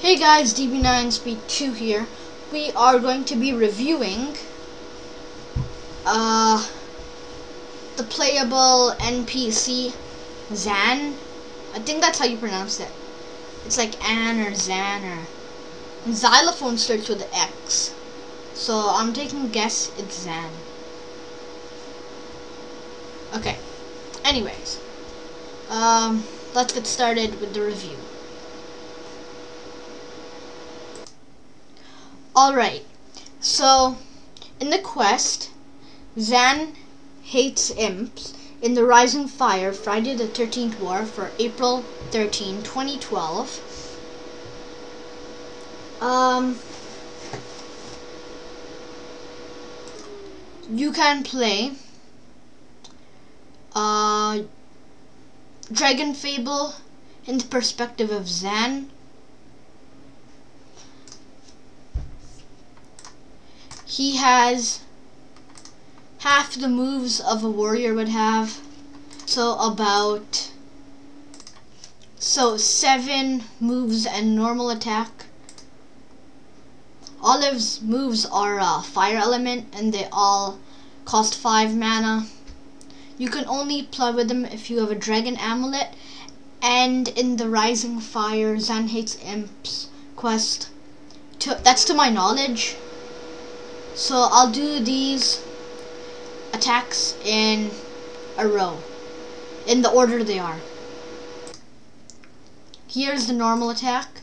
Hey guys, DB9 Speed 2 here. We are going to be reviewing the playable NPC Zan. I think that's how you pronounce it. It's like An or Zan or and xylophone starts with an X. So I'm taking a guess it's Zan. Okay. Anyways. Let's get started with the review. Alright, so in the quest, Zan hates imps in the Rising Fire Friday the 13th War for April 13, 2012. You can play Dragon Fable in the perspective of Zan. He has half the moves of a warrior would have. So 7 moves and normal attack. All of his moves are fire element and they all cost 5 mana. You can only play with them if you have a dragon amulet, and in the Rising Fire Zan hates imps quest. That's to my knowledge. So I'll do these attacks in a row, in the order they are. Here's the normal attack.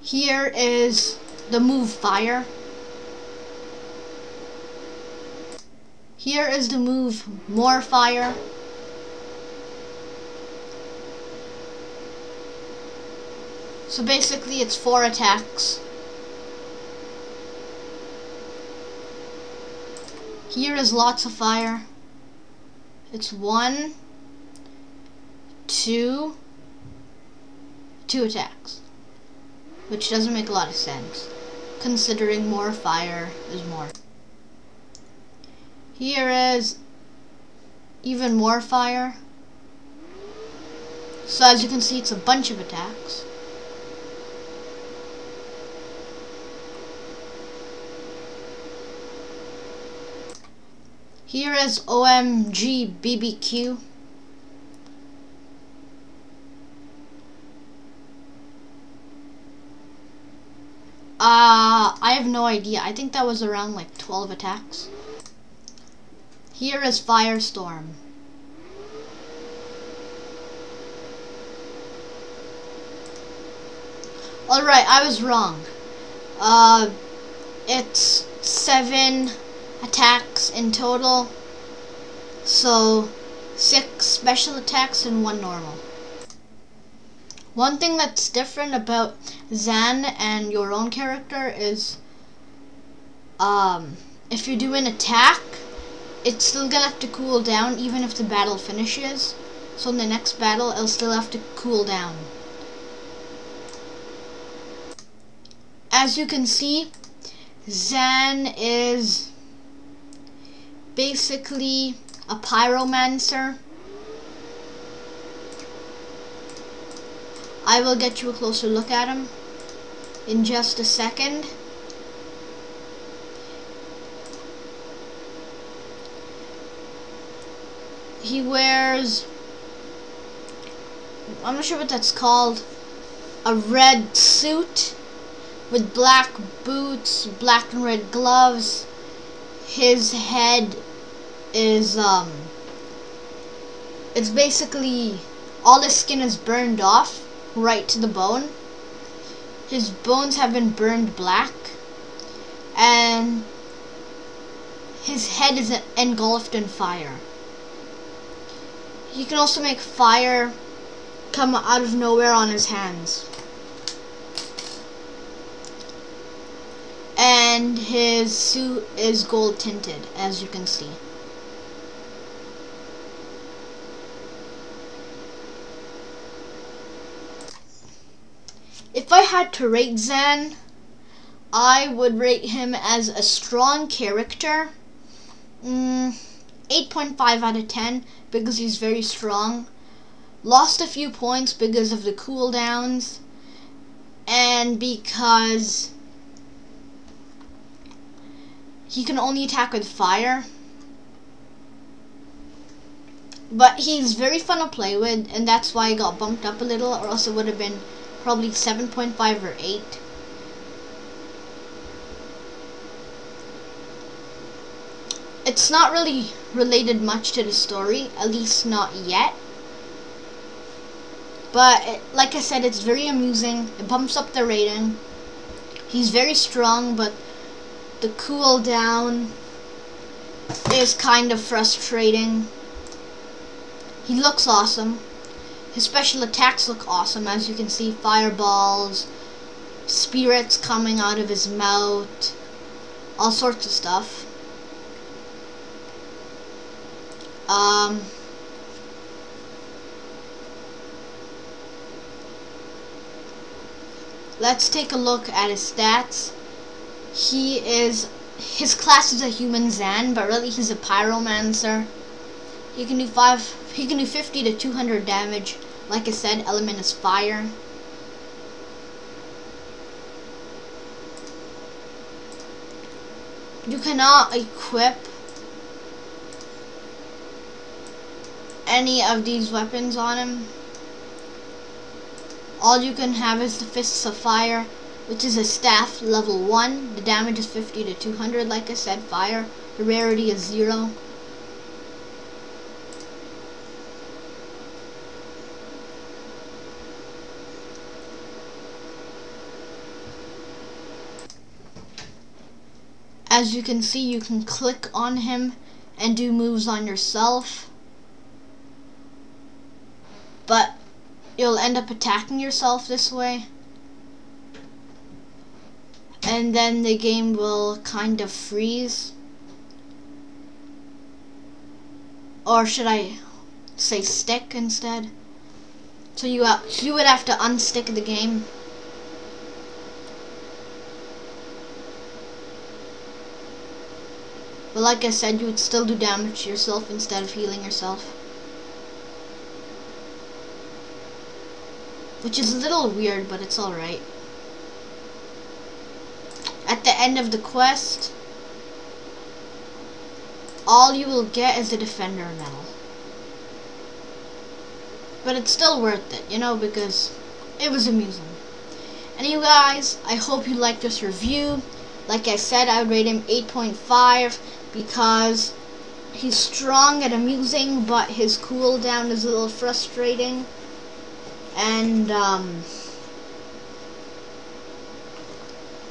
Here is the move fire. Here is the move more fire. So basically it's 4 attacks. Here is lots of fire. It's 1, 2 attacks. Which doesn't make a lot of sense, considering more fire is more. Here is even more fire. So as you can see, it's a bunch of attacks. Here is OMG BBQ. I have no idea. I think that was around like 12 attacks. Here is Firestorm. Alright, I was wrong. It's 7 attacks in total. So 6 special attacks and 1 normal. One thing that's different about Zan and your own character is if you do an attack, it's still gonna have to cool down even if the battle finishes. So in the next battle, it'll still have to cool down. As you can see, Zan is basically a pyromancer. I will get you a closer look at him in just a second. He wears, I'm not sure what that's called, a red suit with black boots, black and red gloves. His head is, it's basically, all his skin is burned off right to the bone. His bones have been burned black, and his head is engulfed in fire. He can also make fire come out of nowhere on his hands. And his suit is gold tinted, as you can see. If I had to rate Zan, I would rate him as a strong character. 8.5 out of 10 because he's very strong. Lost a few points because of the cooldowns and because he can only attack with fire. But he's very fun to play with, and that's why I got bumped up a little, or else it would have been probably 7.5 or 8. It's not really related much to the story, at least not yet. But like I said, it's very amusing. It bumps up the rating. He's very strong, but the cooldown is kind of frustrating. He looks awesome. His special attacks look awesome, as you can see, fireballs, spirits coming out of his mouth, all sorts of stuff. Let's take a look at his stats. His class is a human Zan, but really he's a pyromancer. He can do 50 to 200 damage. Like I said, element is fire. You cannot equip any of these weapons on him. All you can have is the Fists of Fire, which is a staff level 1. The damage is 50 to 200, like I said, fire. The rarity is 0. As you can see, you can click on him and do moves on yourself, but you'll end up attacking yourself this way, and then the game will kind of freeze, or should I say stick instead. So you would have to unstick the game. But like I said, you would still do damage to yourself instead of healing yourself. Which is a little weird, but it's alright. At the end of the quest, all you will get is the Defender medal. But it's still worth it, you know, because it was amusing. Anyway guys, I hope you liked this review. Like I said, I would rate him 8.5 because he's strong and amusing, but his cooldown is a little frustrating. And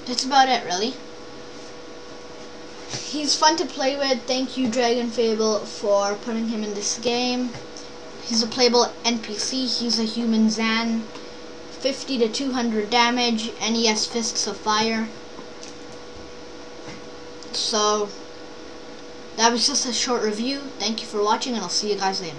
that's about it, really. He's fun to play with. Thank you, Dragon Fable, for putting him in this game. He's a playable NPC. He's a human Zan. 50 to 200 damage, and he has Fists of Fire. So that was just a short review. Thank you for watching, and I'll see you guys later.